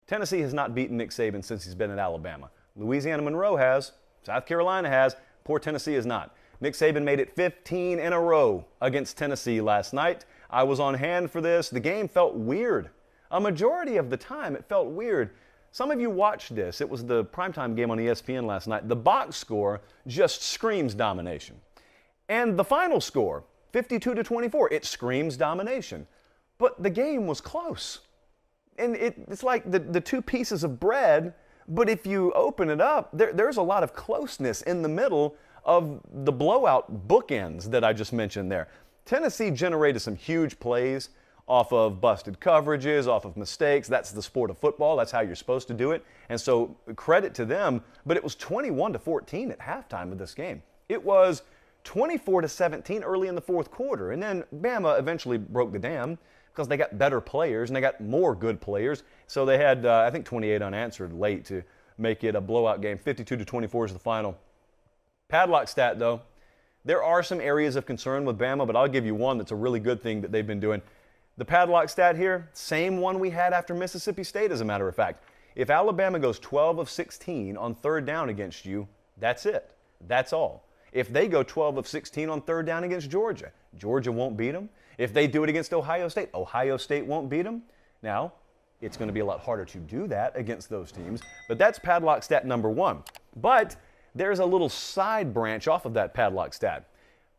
Tennessee has not beaten Nick Saban since he's been at Alabama. Louisiana Monroe has. South Carolina has. Poor Tennessee is not. Nick Saban made it 15 in a row against Tennessee last night. I was on hand for this. The game felt weird. A majority of the time, it felt weird. Some of you watched this. It was the primetime game on ESPN last night. The box score just screams domination. And the final score, 52-24, it screams domination. But the game was close. And it's like the two pieces of bread, but if you open it up, there's a lot of closeness in the middle of the blowout bookends that I just mentioned there. Tennessee generated some huge plays off of busted coverages, off of mistakes. That's the sport of football. That's how you're supposed to do it. And so credit to them, but it was 21-14 at halftime of this game. It was 24-17 early in the fourth quarter. And then Bama eventually broke the dam because they got better players and they got more good players. So they had, I think, 28 unanswered late to make it a blowout game. 52-24 is the final. Padlock stat, though. There are some areas of concern with Bama, but I'll give you one that's a really good thing that they've been doing. The padlock stat here, same one we had after Mississippi State, as a matter of fact. If Alabama goes 12 of 16 on third down against you, that's it. That's all. If they go 12 of 16 on third down against Georgia, Georgia won't beat them. If they do it against Ohio State won't beat them. Now, it's going to be a lot harder to do that against those teams, but that's padlock stat number one. But there's a little side branch off of that padlock stat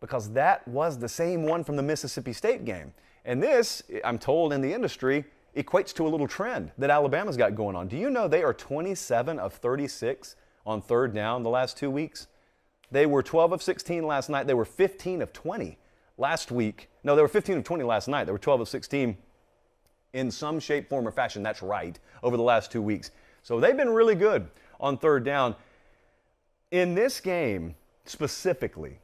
because that was the same one from the Mississippi State game. And this, I'm told in the industry, equates to a little trend that Alabama's got going on. Do you know they are 27 of 36 on third down the last 2 weeks? They were 12 of 16 last night. They were 15 of 20 last week. No, they were 15 of 20 last night. They were 12 of 16 in some shape, form, or fashion. That's right, over the last 2 weeks. So they've been really good on third down. In this game, specifically,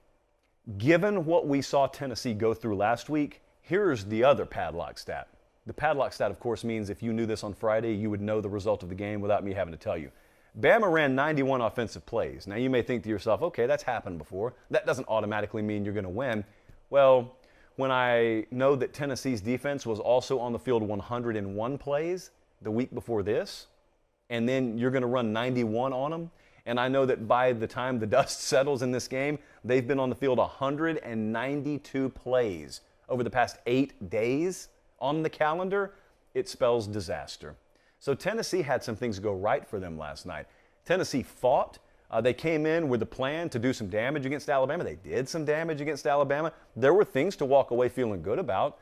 given what we saw Tennessee go through last week, here's the other padlock stat. The padlock stat, of course, means if you knew this on Friday, you would know the result of the game without me having to tell you. Bama ran 91 offensive plays. Now, you may think to yourself, okay, that's happened before. That doesn't automatically mean you're going to win. Well, when I know that Tennessee's defense was also on the field 101 plays the week before this, and then you're going to run 91 on them, and I know that by the time the dust settles in this game, they've been on the field 192 plays over the past 8 days on the calendar, it spells disaster. So Tennessee had some things go right for them last night. Tennessee fought. They came in with a plan to do some damage against Alabama. They did some damage against Alabama. There were things to walk away feeling good about.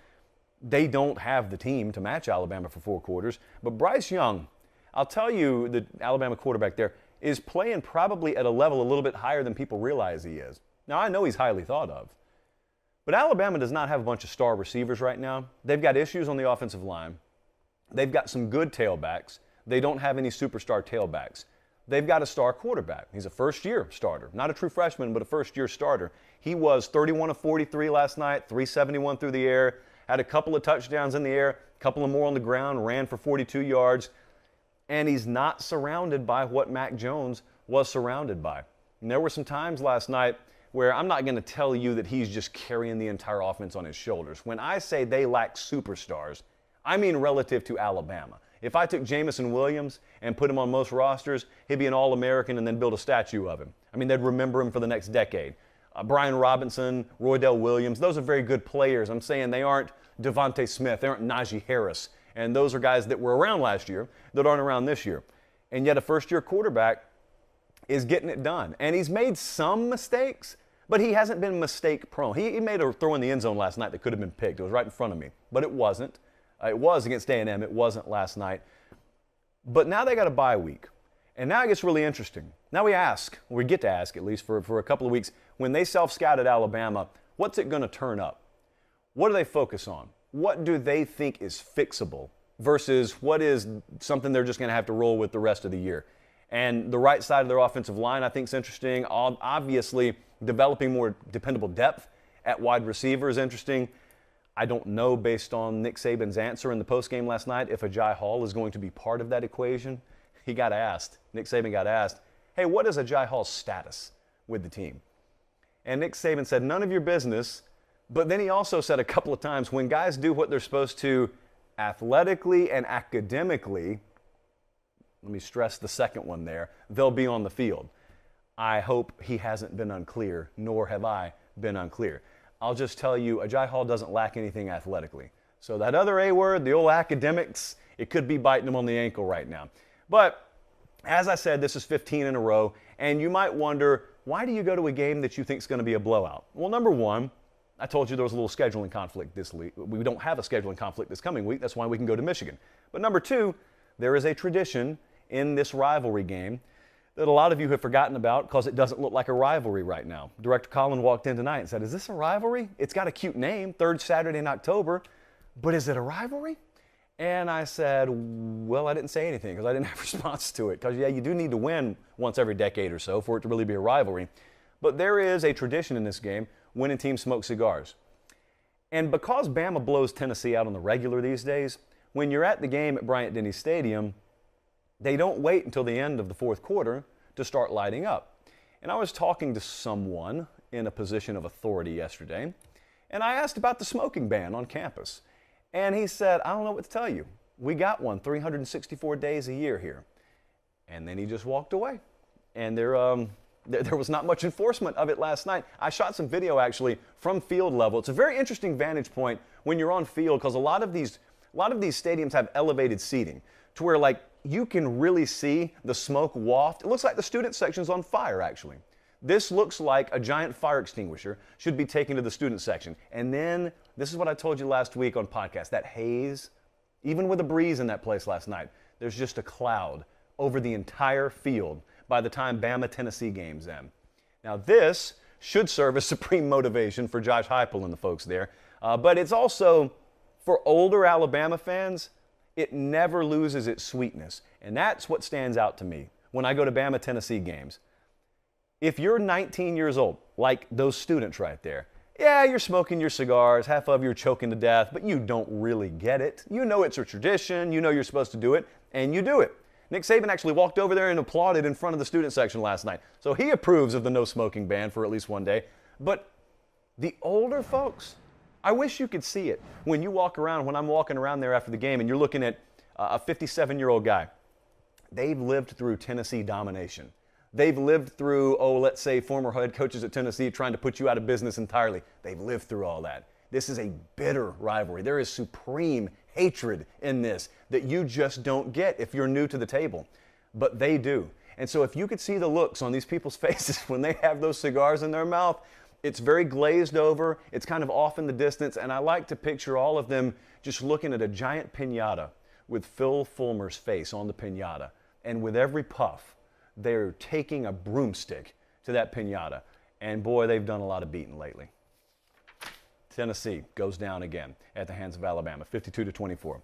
They don't have the team to match Alabama for 4 quarters. But Bryce Young, I'll tell you, the Alabama quarterback there, is playing probably at a level a little bit higher than people realize he is. Now, I know he's highly thought of. But Alabama does not have a bunch of star receivers right now. They've got issues on the offensive line. They've got some good tailbacks. They don't have any superstar tailbacks. They've got a star quarterback. He's a first-year starter. Not a true freshman, but a first-year starter. He was 31 of 43 last night, 371 through the air, had a couple of touchdowns in the air, a couple of more on the ground, ran for 42 yards. And he's not surrounded by what Mac Jones was surrounded by. And there were some times last night where I'm not going to tell you that he's just carrying the entire offense on his shoulders. When I say they lack superstars, I mean relative to Alabama. If I took Jamison Williams and put him on most rosters, he'd be an All-American and then build a statue of him. I mean, they'd remember him for the next decade. Brian Robinson, Roydell Williams, those are very good players. I'm saying they aren't Devontae Smith, they aren't Najee Harris. And those are guys that were around last year that aren't around this year. And yet a first-year quarterback is getting it done. And he's made some mistakes, but he hasn't been mistake-prone. He made a throw in the end zone last night that could have been picked. It was right in front of me, but it wasn't. It was against A&M. It wasn't last night. But now they got a bye week. And now it gets really interesting. Now we get to ask at least for a couple of weeks, when they self-scouted Alabama, what's it going to turn up? What do they focus on? What do they think is fixable versus what is something they're just going to have to roll with the rest of the year? And the right side of their offensive line I think is interesting. Obviously, developing more dependable depth at wide receiver is interesting. I don't know, based on Nick Saban's answer in the postgame last night, if Agiye Hall is going to be part of that equation. He got asked, Nick Saban got asked, hey, what is Agiye Hall's status with the team? And Nick Saban said, none of your business. But then he also said a couple of times, when guys do what they're supposed to athletically and academically, Let me stress the second one there. They'll be on the field. I hope he hasn't been unclear, nor have I been unclear. I'll just tell you, Ajay Hall doesn't lack anything athletically. So that other A word, the old academics, it could be biting him on the ankle right now. But as I said, this is 15 in a row, and you might wonder, why do you go to a game that you think is going to be a blowout? Well, number one, I told you there was a little scheduling conflict this week. We don't have a scheduling conflict this coming week. That's why we can go to Michigan. But number two, there is a tradition in this rivalry game that a lot of you have forgotten about because it doesn't look like a rivalry right now. Director Colin walked in tonight and said, is this a rivalry? It's got a cute name, third Saturday in October, but is it a rivalry? And I said, well, I didn't say anything because I didn't have a response to it. Because, yeah, you do need to win once every decade or so for it to really be a rivalry. But there is a tradition in this game, winning teams smoke cigars. And because Bama blows Tennessee out on the regular these days, when you're at the game at Bryant-Denny Stadium, they don't wait until the end of the fourth quarter to start lighting up. And I was talking to someone in a position of authority yesterday, and I asked about the smoking ban on campus. And he said, I don't know what to tell you. We got one 364 days a year here. And then he just walked away. And there was not much enforcement of it last night. I shot some video actually from field level. It's a very interesting vantage point when you're on field because a lot of these stadiums have elevated seating to where like you can really see the smoke waft. It looks like the student section's on fire actually. This looks like a giant fire extinguisher should be taken to the student section. And then, this is what I told you last week on podcast, that haze, even with a breeze in that place last night, there's just a cloud over the entire field by the time Bama-Tennessee game's end. Now this should serve as supreme motivation for Josh Heupel and the folks there, but it's also, for older Alabama fans, it never loses its sweetness. And that's what stands out to me when I go to Bama-Tennessee games. If you're 19 years old, like those students right there, yeah, you're smoking your cigars, half of you are choking to death, but you don't really get it. You know it's a tradition, you know you're supposed to do it, and you do it. Nick Saban actually walked over there and applauded in front of the student section last night. So he approves of the no smoking ban for at least one day. But the older folks, I wish you could see it. When you walk around, when I'm walking around there after the game and you're looking at a 57-year-old guy, they've lived through Tennessee domination. They've lived through, let's say former head coaches at Tennessee trying to put you out of business entirely. They've lived through all that. This is a bitter rivalry. There is supreme hatred in this that you just don't get if you're new to the table. But they do. And so if you could see the looks on these people's faces when they have those cigars in their mouth, it's very glazed over. It's kind of off in the distance. And I like to picture all of them just looking at a giant piñata with Phil Fulmer's face on the piñata. And with every puff, they're taking a broomstick to that piñata. And boy, they've done a lot of beating lately. Tennessee goes down again at the hands of Alabama, 52-24.